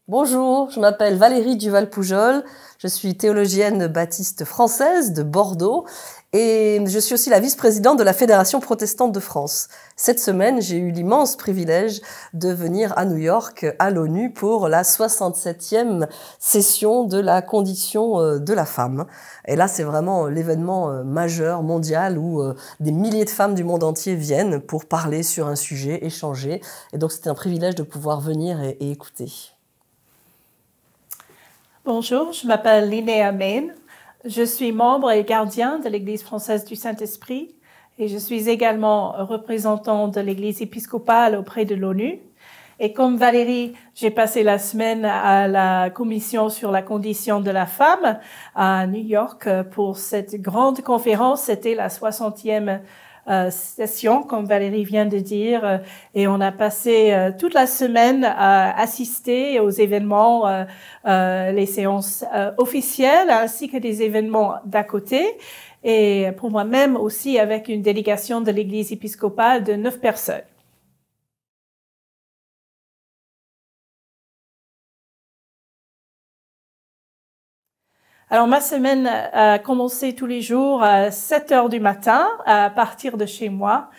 Bonjour, je m'appelle Valérie Duval-Poujol, je suis théologienne baptiste française de Bordeaux et je suis aussi la vice-présidente de la Fédération protestante de France. Cette semaine, j'ai eu l'immense privilège de venir à New York, à l'ONU, pour la 67e session de la condition de la femme. Et là, c'est vraiment l'événement majeur, mondial, où des milliers de femmes du monde entier viennent pour parler sur un sujet, échanger. Et donc, c'était un privilège de pouvoir venir et écouter. Bonjour, je m'appelle Linnea Main. Je suis membre et gardien de l'Église française du Saint-Esprit et je suis également représentant de l'Église épiscopale auprès de l'ONU. Et comme Valérie, j'ai passé la semaine à la commission sur la condition de la femme à New York pour cette grande conférence. C'était la 60e session, comme Valérie vient de dire, et on a passé toute la semaine à assister aux événements, les séances officielles, ainsi que des événements d'à côté, et pour moi-même aussi avec une délégation de l'Église épiscopale de 9 personnes. Alors, ma semaine a commencé tous les jours à 7 heures du matin à partir de chez moi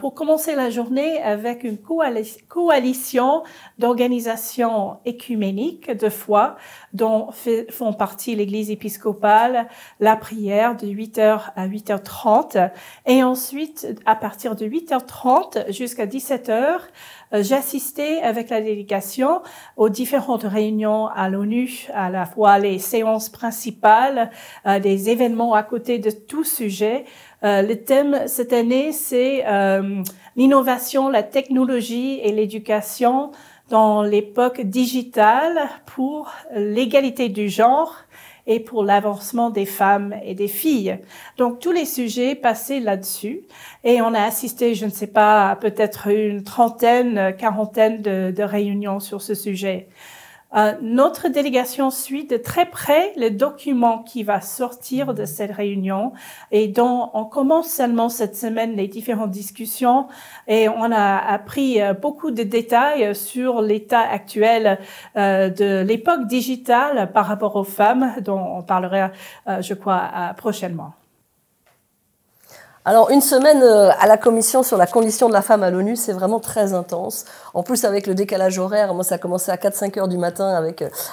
pour commencer la journée avec une coalition d'organisations écuméniques de foi dont font partie l'Église épiscopale, la prière de 8h à 8h30 et ensuite à partir de 8h30 jusqu'à 17h, j'assistais avec la délégation aux différentes réunions à l'ONU, à la fois les séances principales, des événements à côté de tout sujet. Le thème cette année, c'est l'innovation, la technologie et l'éducation dans l'époque digitale pour l'égalité du genre et pour l'avancement des femmes et des filles. Donc, tous les sujets passaient là-dessus. Et on a assisté, je ne sais pas, peut-être une trentaine, quarantaine de réunions sur ce sujet. Notre délégation suit de très près le document qui va sortir de cette réunion et dont on commence seulement cette semaine les différentes discussions et on a appris beaucoup de détails sur l'état actuel de l'époque digitale par rapport aux femmes dont on parlera, je crois, prochainement. Alors, une semaine à la commission sur la condition de la femme à l'ONU, c'est vraiment très intense. En plus, avec le décalage horaire, moi, ça a commencé à 4-5 heures du matin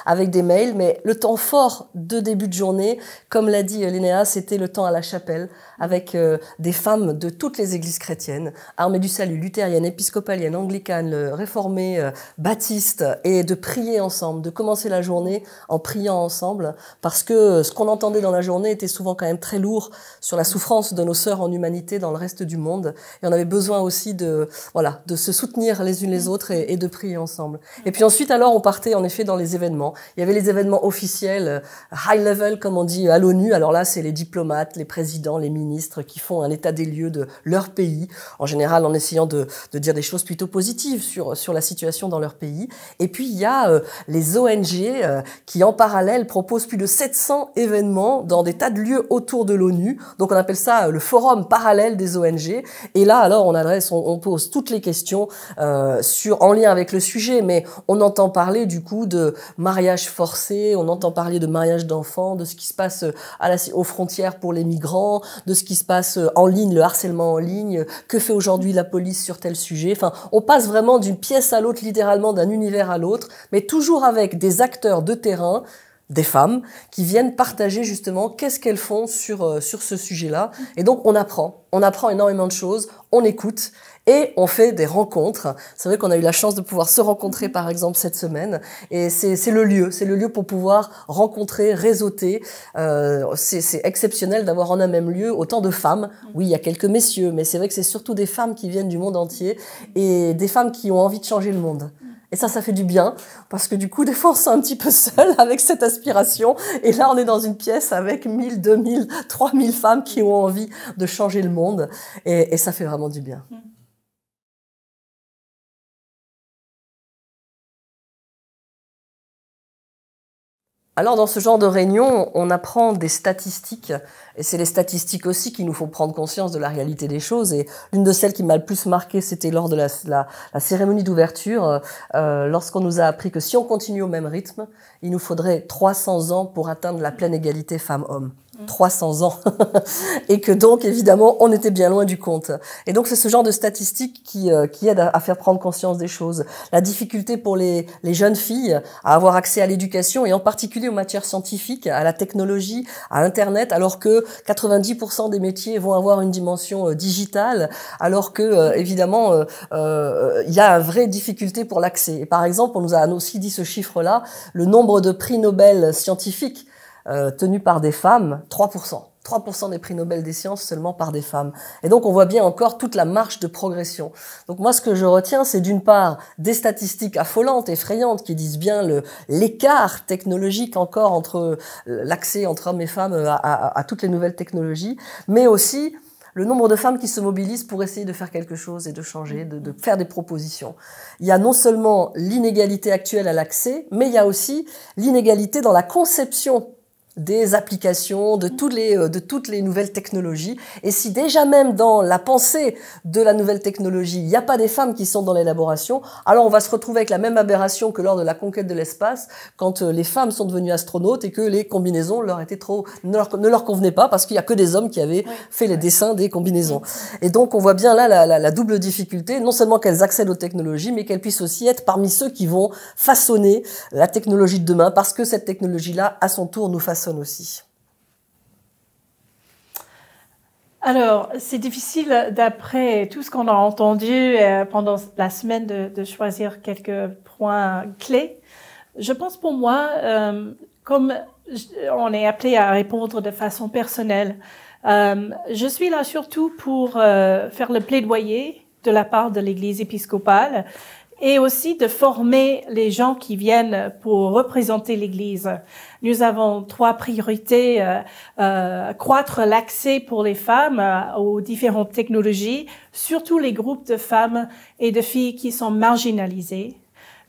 avec des mails. Mais le temps fort de début de journée, comme l'a dit Linnea, c'était le temps à la chapelle avec des femmes de toutes les églises chrétiennes, Armée du Salut, luthérienne, épiscopalienne, anglicane, réformée, baptiste, et de prier ensemble, de commencer la journée en priant ensemble, parce que ce qu'on entendait dans la journée était souvent quand même très lourd sur la souffrance de nos sœurs en humanité dans le reste du monde. Et on avait besoin aussi de se soutenir les unes les autres et de prier ensemble. Et puis ensuite, alors, on partait en effet dans les événements. Il y avait les événements officiels, high level, comme on dit, à l'ONU. Alors là, c'est les diplomates, les présidents, les ministres qui font un état des lieux de leur pays, en général en essayant de dire des choses plutôt positives sur la situation dans leur pays. Et puis, il y a les ONG qui, en parallèle, proposent plus de 700 événements dans des tas de lieux autour de l'ONU. Donc, on appelle ça le forum parallèle des ONG. Et là, alors, on pose toutes les questions en lien avec le sujet, mais on entend parler du coup de mariage forcé, on entend parler de mariage d'enfants, de ce qui se passe aux frontières pour les migrants, de ce qui se passe en ligne, le harcèlement en ligne, que fait aujourd'hui la police sur tel sujet. Enfin, on passe vraiment d'une pièce à l'autre, littéralement d'un univers à l'autre, mais toujours avec des acteurs de terrain, des femmes qui viennent partager justement qu'est-ce qu'elles font sur ce sujet-là. Et donc on apprend énormément de choses, on écoute et on fait des rencontres. C'est vrai qu'on a eu la chance de pouvoir se rencontrer par exemple cette semaine et c'est le lieu pour pouvoir rencontrer, réseauter. C'est exceptionnel d'avoir en un même lieu autant de femmes. Oui, il y a quelques messieurs, mais c'est vrai que c'est surtout des femmes qui viennent du monde entier et des femmes qui ont envie de changer le monde. Et ça fait du bien, parce que du coup, des fois, on se sent un petit peu seul avec cette aspiration. Et là, on est dans une pièce avec 1000, 2000, 3000 femmes qui ont envie de changer le monde. Et ça fait vraiment du bien. Alors, dans ce genre de réunion, on apprend des statistiques, et c'est les statistiques aussi qui nous font prendre conscience de la réalité des choses. Et l'une de celles qui m'a le plus marqué, c'était lors de la cérémonie d'ouverture, lorsqu'on nous a appris que si on continue au même rythme, il nous faudrait 300 ans pour atteindre la pleine égalité femmes-hommes. 300 ans. Et que donc, évidemment, on était bien loin du compte. Et donc, c'est ce genre de statistiques qui aide à faire prendre conscience des choses. La difficulté pour les jeunes filles à avoir accès à l'éducation, et en particulier aux matières scientifiques, à la technologie, à Internet, alors que 90% des métiers vont avoir une dimension digitale, alors que, évidemment, il y a une vraie difficulté pour l'accès. Et par exemple, on nous a aussi dit ce chiffre-là, le nombre de prix Nobel scientifiques tenus par des femmes, 3%. 3% des prix Nobel des sciences seulement par des femmes. Et donc, on voit bien encore toute la marche de progression. Donc, moi, ce que je retiens, c'est d'une part des statistiques affolantes, effrayantes, qui disent bien l'écart technologique encore entre l'accès entre hommes et femmes à toutes les nouvelles technologies, mais aussi le nombre de femmes qui se mobilisent pour essayer de faire quelque chose et de changer, de faire des propositions. Il y a non seulement l'inégalité actuelle à l'accès, mais il y a aussi l'inégalité dans la conception des applications, de toutes les nouvelles technologies. Et si déjà même dans la pensée de la nouvelle technologie, il n'y a pas des femmes qui sont dans l'élaboration, alors on va se retrouver avec la même aberration que lors de la conquête de l'espace, quand les femmes sont devenues astronautes et que les combinaisons ne leur convenaient pas parce qu'il n'y a que des hommes qui avaient fait les dessins des combinaisons. Et donc on voit bien là la double difficulté, non seulement qu'elles accèdent aux technologies, mais qu'elles puissent aussi être parmi ceux qui vont façonner la technologie de demain, parce que cette technologie-là, à son tour, nous façonne aussi. Alors, c'est difficile, d'après tout ce qu'on a entendu pendant la semaine, de choisir quelques points clés. Je pense pour moi, comme on est appelé à répondre de façon personnelle, je suis là surtout pour faire le plaidoyer de la part de l'Église épiscopale et aussi de former les gens qui viennent pour représenter l'Église. Nous avons 3 priorités: croître l'accès pour les femmes aux différentes technologies, surtout les groupes de femmes et de filles qui sont marginalisées.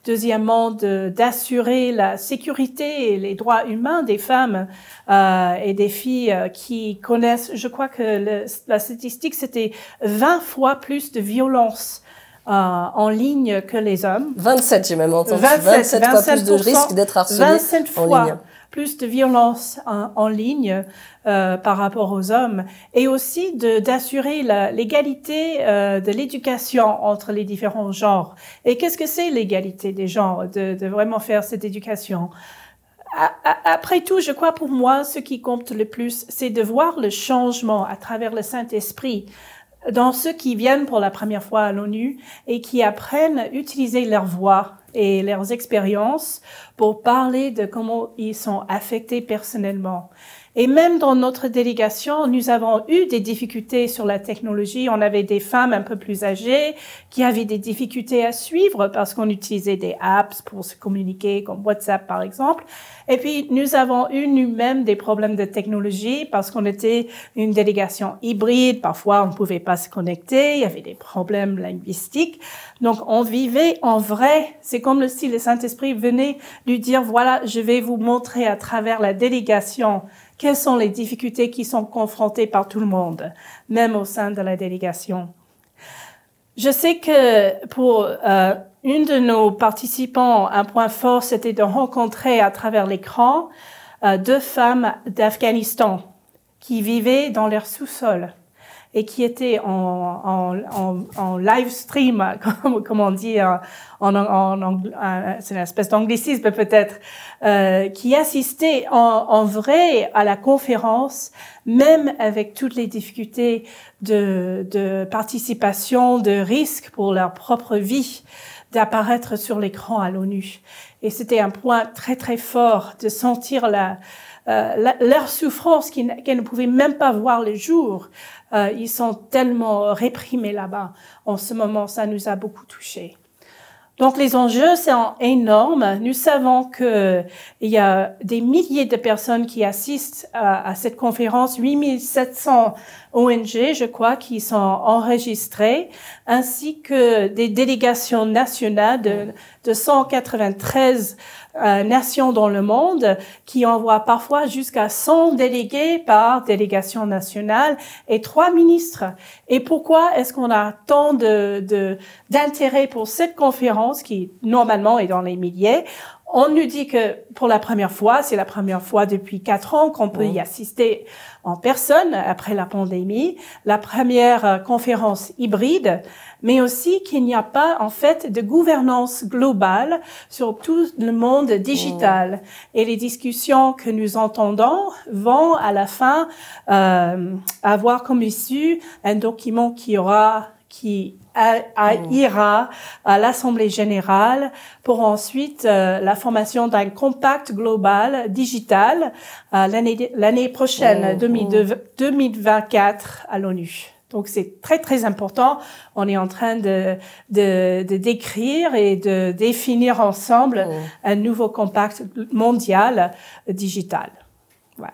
Deuxièmement, d'assurer la sécurité et les droits humains des femmes et des filles qui connaissent, je crois que la statistique, c'était 20 fois plus de violences en ligne que les hommes. 27, j'ai même entendu. 27 fois plus de risque d'être harcelé 27 en fois ligne. Plus de violence en ligne par rapport aux hommes, et aussi d'assurer l'égalité de l'éducation entre les différents genres. Et qu'est-ce que c'est l'égalité des genres, de vraiment faire cette éducation? Après tout, je crois pour moi, ce qui compte le plus, c'est de voir le changement à travers le Saint-Esprit dans ceux qui viennent pour la première fois à l'ONU et qui apprennent à utiliser leur voix et leurs expériences pour parler de comment ils sont affectés personnellement. Et même dans notre délégation, nous avons eu des difficultés sur la technologie. On avait des femmes un peu plus âgées qui avaient des difficultés à suivre parce qu'on utilisait des apps pour se communiquer, comme WhatsApp par exemple. Et puis, nous avons eu nous-mêmes des problèmes de technologie parce qu'on était une délégation hybride. Parfois, on ne pouvait pas se connecter. Il y avait des problèmes linguistiques. Donc, on vivait en vrai. C'est comme si le Saint-Esprit venait lui dire, voilà, je vais vous montrer à travers la délégation quelles sont les difficultés qui sont confrontées par tout le monde, même au sein de la délégation. Je sais que pour une de nos participants, un point fort, c'était de rencontrer à travers l'écran 2 femmes d'Afghanistan qui vivaient dans leur sous-sol et qui étaient en live stream, comme on dit c'est une espèce d'anglicisme peut-être, qui assistaient en vrai à la conférence, même avec toutes les difficultés de participation, de risque pour leur propre vie, d'apparaître sur l'écran à l'ONU. Et c'était un point très très fort de sentir leur souffrance qu'elles ne pouvaient même pas voir le jour. Ils sont tellement réprimés là-bas. En ce moment, ça nous a beaucoup touchés. Donc, les enjeux sont énormes. Nous savons que il y a des milliers de personnes qui assistent à cette conférence, 8700 ONG, je crois, qui sont enregistrées, ainsi que des délégations nationales de 193 nations dans le monde qui envoient parfois jusqu'à 100 délégués par délégation nationale et 3 ministres. Et pourquoi est-ce qu'on a tant d'intérêt pour cette conférence qui normalement est dans les milliers? On nous dit que pour la première fois, c'est la première fois depuis 4 ans qu'on peut y assister en personne après la pandémie, la première conférence hybride, mais aussi qu'il n'y a pas en fait de gouvernance globale sur tout le monde digital. Et les discussions que nous entendons vont à la fin avoir comme issue un document qui ira à l'Assemblée générale pour ensuite la formation d'un compact global digital l'année prochaine, 2024 à l'ONU. Donc c'est très très important. On est en train de décrire et de définir ensemble un nouveau compact mondial digital. Voilà.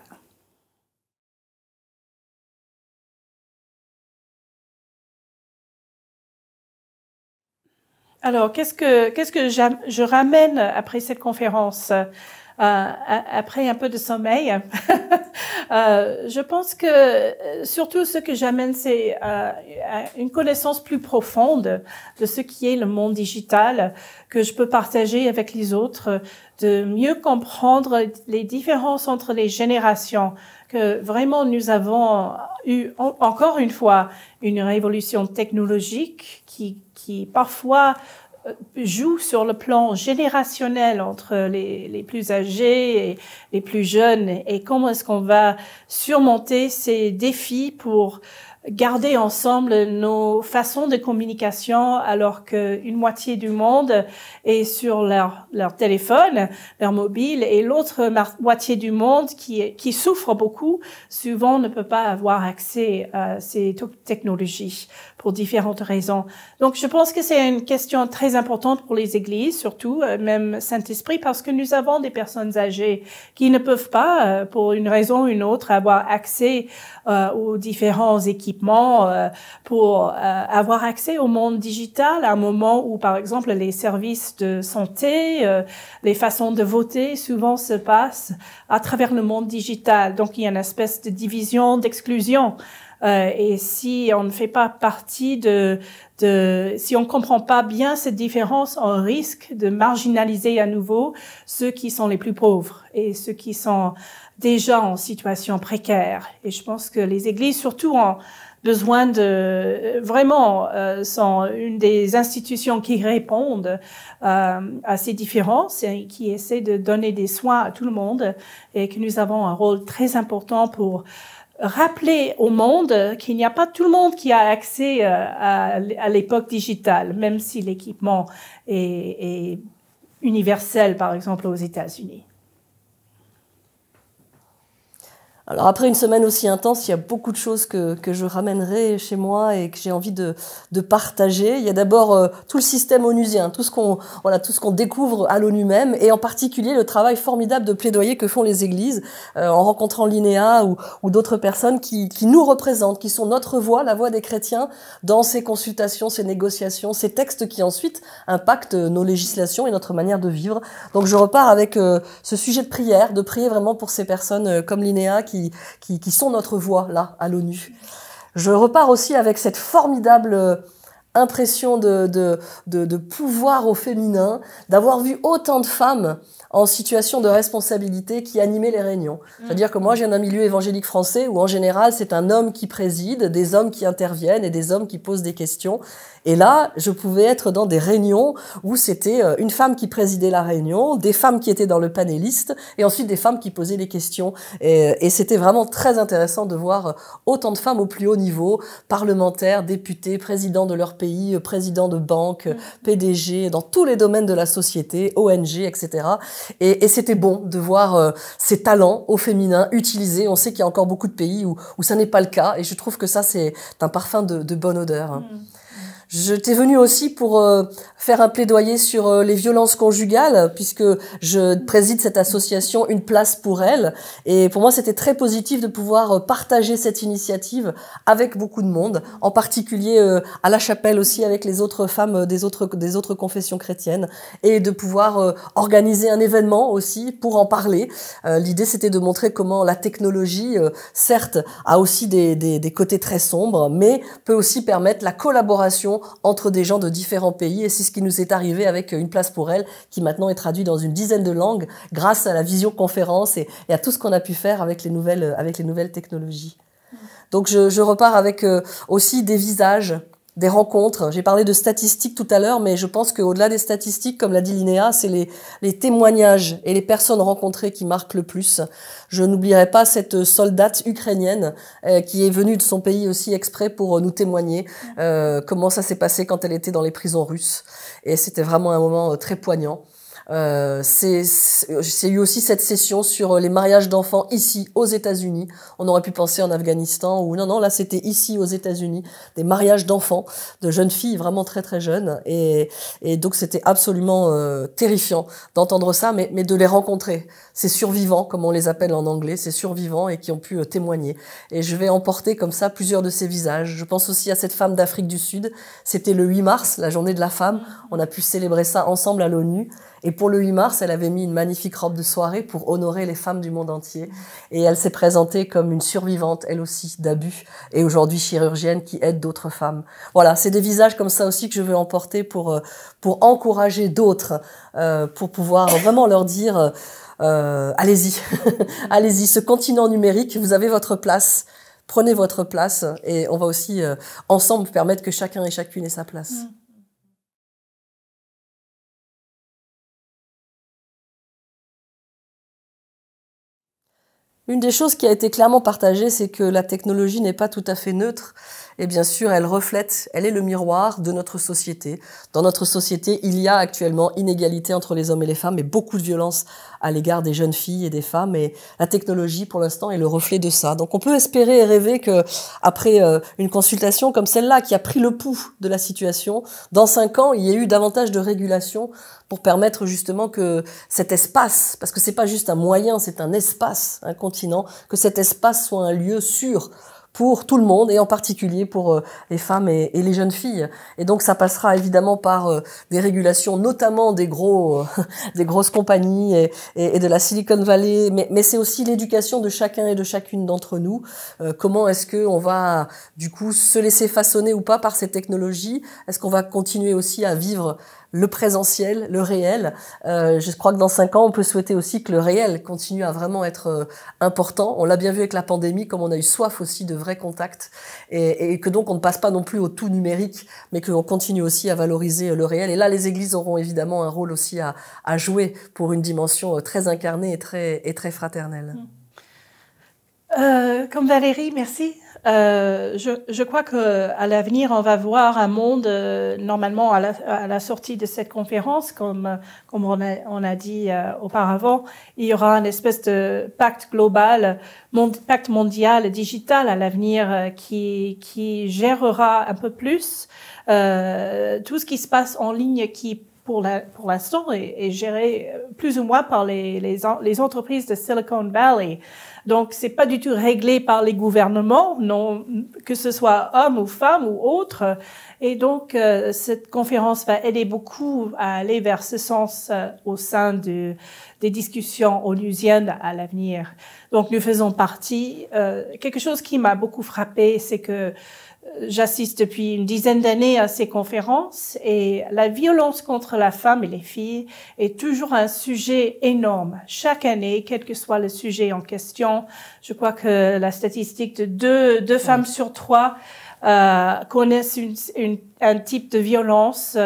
Alors, qu'est-ce que je ramène après cette conférence, après un peu de sommeil? Je pense que surtout ce que j'amène, c'est une connaissance plus profonde de ce qui est le monde digital que je peux partager avec les autres, de mieux comprendre les différences entre les générations, que vraiment nous avons eu encore une fois une révolution technologique qui parfois joue sur le plan générationnel entre les plus âgés et les plus jeunes, et comment est-ce qu'on va surmonter ces défis pour garder ensemble nos façons de communication alors qu'une moitié du monde est sur leur téléphone, leur mobile, et l'autre moitié du monde qui souffre beaucoup, souvent ne peut pas avoir accès à ces technologies pour différentes raisons. Donc, je pense que c'est une question très importante pour les églises, surtout, même Saint-Esprit, parce que nous avons des personnes âgées qui ne peuvent pas, pour une raison ou une autre, avoir accès aux différents équipements pour avoir accès au monde digital à un moment où, par exemple, les services de santé, les façons de voter souvent se passent à travers le monde digital. Donc, il y a une espèce de division, d'exclusion. Et si on ne fait pas partie si on comprend pas bien cette différence, on risque de marginaliser à nouveau ceux qui sont les plus pauvres et ceux qui sont déjà en situation précaire. Et je pense que les églises, surtout, ont besoin sont une des institutions qui répondent à ces différences et qui essaient de donner des soins à tout le monde, et que nous avons un rôle très important pour rappeler au monde qu'il n'y a pas tout le monde qui a accès à l'époque digitale, même si l'équipement est universel, par exemple, aux États-Unis. Alors après une semaine aussi intense, il y a beaucoup de choses que je ramènerai chez moi et que j'ai envie de partager. Il y a d'abord tout le système onusien, tout ce qu'on découvre à l'ONU même, et en particulier le travail formidable de plaidoyer que font les églises en rencontrant l'INEA ou d'autres personnes qui nous représentent, qui sont notre voix, la voix des chrétiens dans ces consultations, ces négociations, ces textes qui ensuite impactent nos législations et notre manière de vivre. Donc je repars avec ce sujet de prière, de prier vraiment pour ces personnes comme l'INEA qui sont notre voix là à l'ONU. Je repars aussi avec cette formidable impression de pouvoir au féminin, d'avoir vu autant de femmes en situation de responsabilité qui animaient les réunions. C'est-à-dire que moi, je viens d'un milieu évangélique français où en général, c'est un homme qui préside, des hommes qui interviennent et des hommes qui posent des questions. Et là, je pouvais être dans des réunions où c'était une femme qui présidait la réunion, des femmes qui étaient dans le panéliste, et ensuite des femmes qui posaient les questions. Et c'était vraiment très intéressant de voir autant de femmes au plus haut niveau, parlementaires, députés, présidents de leur pays, présidents de banques, PDG, dans tous les domaines de la société, ONG, etc. Et c'était bon de voir ces talents au féminin utilisés. On sait qu'il y a encore beaucoup de pays où ça n'est pas le cas, et je trouve que ça, c'est un parfum de bonne odeur. J'étais venue aussi pour faire un plaidoyer sur les violences conjugales, puisque je préside cette association Une place pour elles. Et pour moi, c'était très positif de pouvoir partager cette initiative avec beaucoup de monde, en particulier à la chapelle aussi avec les autres femmes des autres confessions chrétiennes, et de pouvoir organiser un événement aussi pour en parler. L'idée, c'était de montrer comment la technologie, certes, a aussi des côtés très sombres, mais peut aussi permettre la collaboration entre des gens de différents pays, et c'est ce qui nous est arrivé avec Une place pour elles, qui maintenant est traduit dans une dizaine de langues grâce à la visioconférence et à tout ce qu'on a pu faire avec les nouvelles technologies. Donc je repars avec aussi des visages, des rencontres. J'ai parlé de statistiques tout à l'heure, mais je pense qu'au-delà des statistiques, comme l'a dit Linéa, c'est les témoignages et les personnes rencontrées qui marquent le plus. Je n'oublierai pas cette soldate ukrainienne qui est venue de son pays aussi exprès pour nous témoigner comment ça s'est passé quand elle était dans les prisons russes. Et c'était vraiment un moment très poignant. C'est eu aussi cette session sur les mariages d'enfants ici aux États-Unis. On aurait pu penser en Afghanistan ou non, là c'était ici aux États-Unis, des mariages d'enfants, de jeunes filles vraiment très très jeunes, et donc c'était absolument terrifiant d'entendre ça, mais de les rencontrer, ces survivants comme on les appelle en anglais, ces survivants et qui ont pu témoigner. Et je vais emporter comme ça plusieurs de ces visages. Je pense aussi à cette femme d'Afrique du Sud. C'était le 8 mars, la journée de la femme. On a pu célébrer ça ensemble à l'ONU. Et pour le 8 mars, elle avait mis une magnifique robe de soirée pour honorer les femmes du monde entier. Et elle s'est présentée comme une survivante, elle aussi, d'abus, et aujourd'hui chirurgienne qui aide d'autres femmes. Voilà, c'est des visages comme ça aussi que je veux emporter pour encourager d'autres, pour pouvoir vraiment leur dire allez-y, allez-y, ce continent numérique, vous avez votre place. Prenez votre place et on va aussi ensemble permettre que chacun et chacune ait sa place. Une des choses qui a été clairement partagée, c'est que la technologie n'est pas tout à fait neutre. Et bien sûr, elle est le miroir de notre société. Dans notre société, il y a actuellement inégalité entre les hommes et les femmes et beaucoup de violence à l'égard des jeunes filles et des femmes. Et la technologie, pour l'instant, est le reflet de ça. Donc on peut espérer et rêver que, après une consultation comme celle-là, qui a pris le pouls de la situation, dans 5 ans, il y ait eu davantage de régulation pour permettre justement que cet espace, parce que c'est pas juste un moyen, c'est un espace, un continent, que cet espace soit un lieu sûr pour tout le monde, et en particulier pour les femmes et les jeunes filles. Et donc ça passera évidemment par des régulations, notamment des grosses compagnies et de la Silicon Valley, mais c'est aussi l'éducation de chacun et de chacune d'entre nous. Comment est-ce que on va du coup se laisser façonner ou pas par ces technologies? Est-ce qu'on va continuer aussi à vivre le présentiel, le réel? Je crois que dans 5 ans, on peut souhaiter aussi que le réel continue à vraiment être important. On l'a bien vu avec la pandémie, comme on a eu soif aussi de vrais contacts, et que donc on ne passe pas non plus au tout numérique, mais qu'on continue aussi à valoriser le réel. Et là, les églises auront évidemment un rôle aussi à jouer pour une dimension très incarnée et très fraternelle. Comme Valérie, merci. Je crois que à l'avenir, on va voir un monde normalement à la sortie de cette conférence, comme on a dit auparavant, il y aura une espèce de pacte global, pacte mondial digital à l'avenir qui gérera un peu plus tout ce qui se passe en ligne, qui pour l'instant est géré plus ou moins par les entreprises de Silicon Valley. Donc, c'est pas du tout réglé par les gouvernements, non, que ce soit hommes ou femmes ou autres. Et donc, cette conférence va aider beaucoup à aller vers ce sens au sein des discussions onusiennes à l'avenir. Donc, nous faisons partie. Quelque chose qui m'a beaucoup frappé, c'est que j'assiste depuis une dizaine d'années à ces conférences, et la violence contre la femme et les filles est toujours un sujet énorme. Chaque année, quel que soit le sujet en question, je crois que la statistique de deux femmes sur 3 connaissent un type de violence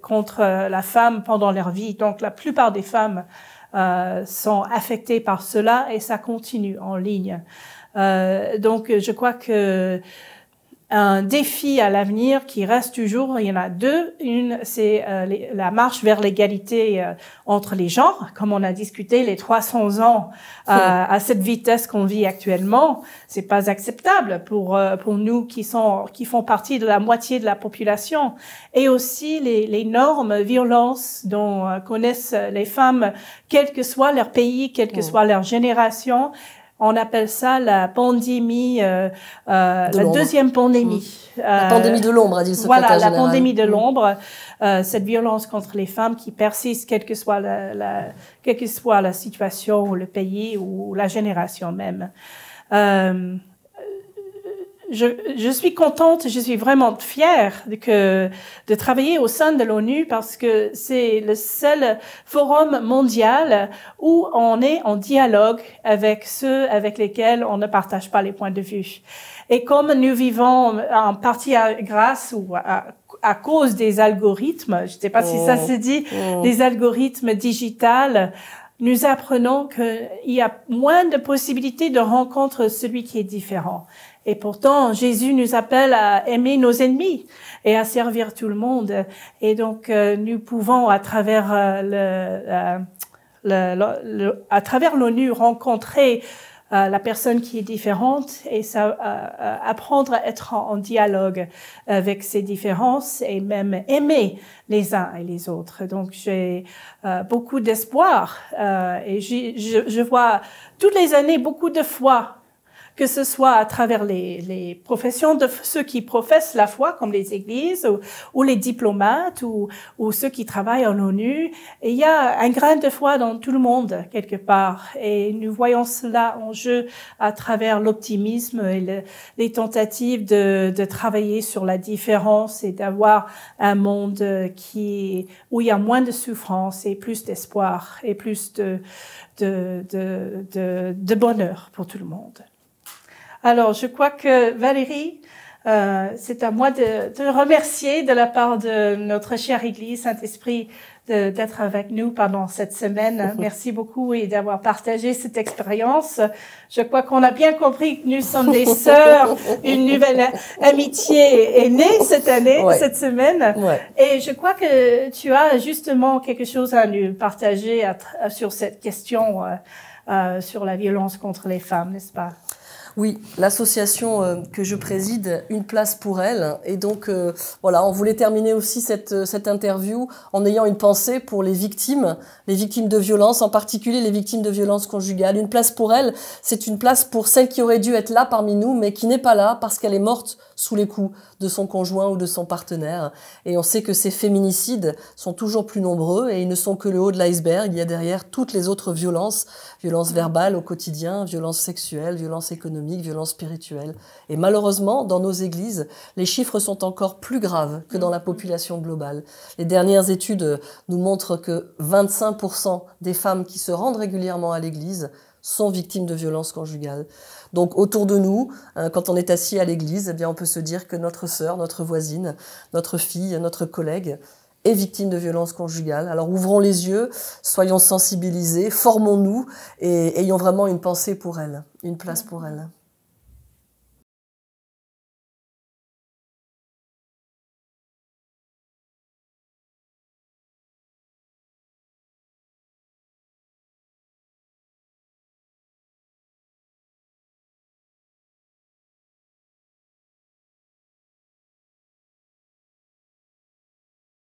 contre la femme pendant leur vie. Donc la plupart des femmes sont affectées par cela, et ça continue en ligne. Donc je crois que un défi à l'avenir qui reste toujours. Il y en a deux. Une, c'est la marche vers l'égalité entre les genres, comme on a discuté les 300 ans à cette vitesse qu'on vit actuellement. C'est pas acceptable pour nous qui font partie de la moitié de la population. Et aussi les normes, violences dont connaissent les femmes, quel que soit leur pays, quelle que soit leur génération. On appelle ça la pandémie, la deuxième pandémie. La pandémie de l'ombre, a dit le secrétaire général. Voilà, la pandémie de l'ombre, cette violence contre les femmes qui persiste, quelle que soit la situation ou le pays ou la génération même. Je suis contente, je suis vraiment fière de travailler au sein de l'ONU parce que c'est le seul forum mondial où on est en dialogue avec ceux avec lesquels on ne partage pas les points de vue. Et comme nous vivons en partie grâce ou à cause des algorithmes, je ne sais pas si ça se dit, des algorithmes digitales, nous apprenons qu'il y a moins de possibilités de rencontrer celui qui est différent. Et pourtant, Jésus nous appelle à aimer nos ennemis et à servir tout le monde. Et donc, nous pouvons, à travers l'ONU, rencontrer la personne qui est différente et apprendre à être en dialogue avec ces différences et même aimer les uns et les autres. Donc, j'ai beaucoup d'espoir et je vois toutes les années beaucoup de foi, que ce soit à travers les professions de ceux qui professent la foi, comme les églises, ou les diplomates, ou ceux qui travaillent en ONU. Et il y a un grain de foi dans tout le monde, quelque part. Et nous voyons cela en jeu à travers l'optimisme et les tentatives de travailler sur la différence et d'avoir un monde où il y a moins de souffrance et plus d'espoir et plus de bonheur pour tout le monde. Alors, je crois que Valérie, c'est à moi de te remercier de la part de notre chère Église Saint-Esprit d'être avec nous pendant cette semaine. Merci beaucoup et d'avoir partagé cette expérience. Je crois qu'on a bien compris que nous sommes des sœurs. Une nouvelle amitié est née cette année, cette semaine. Et je crois que tu as justement quelque chose à nous partager sur cette question sur la violence contre les femmes, n'est-ce pas? Oui, l'association que je préside, Une place pour elle. Et donc, voilà, on voulait terminer aussi cette interview en ayant une pensée pour les victimes de violences, en particulier les victimes de violences conjugales. Une place pour elle, c'est une place pour celle qui aurait dû être là parmi nous, mais qui n'est pas là parce qu'elle est morte sous les coups de son conjoint ou de son partenaire. Et on sait que ces féminicides sont toujours plus nombreux et ils ne sont que le haut de l'iceberg. Il y a derrière toutes les autres violences, violences verbales au quotidien, violences sexuelles, violences économiques, violences spirituelles. Et malheureusement, dans nos églises, les chiffres sont encore plus graves que dans la population globale. Les dernières études nous montrent que 25% des femmes qui se rendent régulièrement à l'église sont victimes de violences conjugales. Donc autour de nous, quand on est assis à l'église, eh bien on peut se dire que notre sœur, notre voisine, notre fille, notre collègue est victime de violences conjugales. Alors ouvrons les yeux, soyons sensibilisés, formons-nous et ayons vraiment une pensée pour elle, une place pour elle.